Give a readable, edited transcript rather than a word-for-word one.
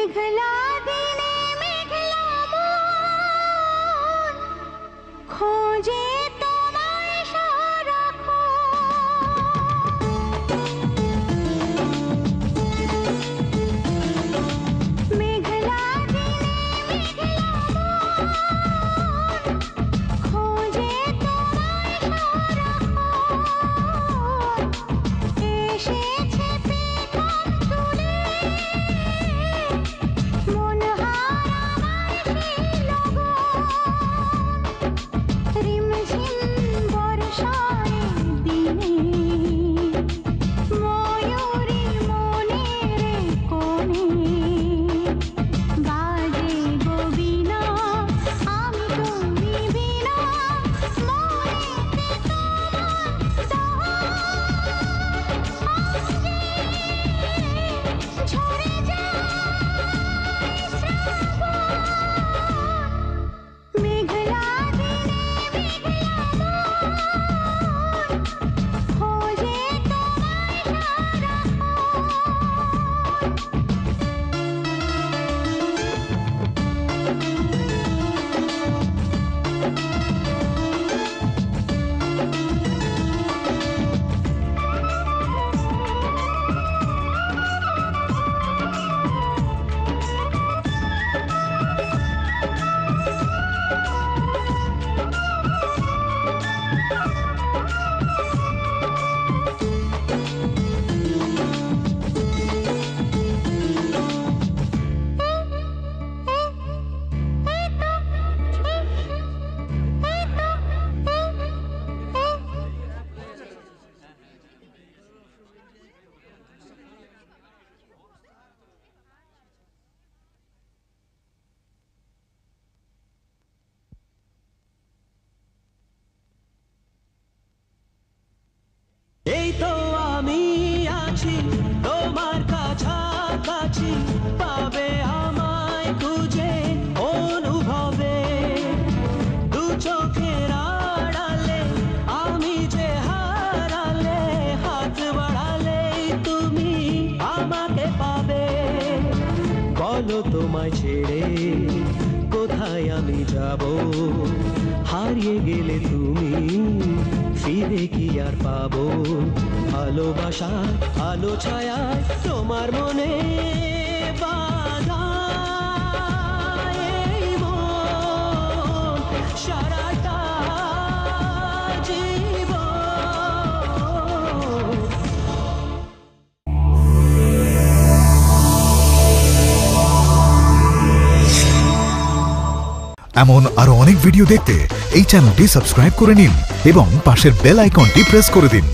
মেঘলা দিনে মেঘলা মন খোঁজে তোমায় সারাক্ষণ। মেঘলা দিনে মেঘলা মন খোঁজে তোমায় সারাক্ষণ। এসেছে পেখম তুলে মন হারা আমার সেই লগন। রিমঝিম বর্ষার দিনে ময়ূরী মনের কোণে বাজে গো বীণা, আমি তুমি বিনা মনেতে তোমার দান। ঝরে যায় শ্রাবণ। মেঘলা দিনে মেঘলা মন খোঁজে তোমায় এই তো আমি আছি তোমার কাছাকাছি, পাবে আমায় খুঁজে অনুভবে। দু চোখের আড়ালে আমি যে হারালে, হাত বাড়ালেই তুমি আমাকে পাবে। বলো তোমায় ছেড়ে কোথায় আমি যাব, হারিয়ে গেলে তুমি ফিরে কি আর পাবো। ভালোবাসা আলো ছায়া তোমার মনে বাঁধা এই মন সারাটা জীবন। এমন আরো অনেক ভিডিও দেখতে এই চ্যানেলটি সাবস্ক্রাইব করে নিন এবং পাশের বেল আইকনটি প্রেস করে দিন।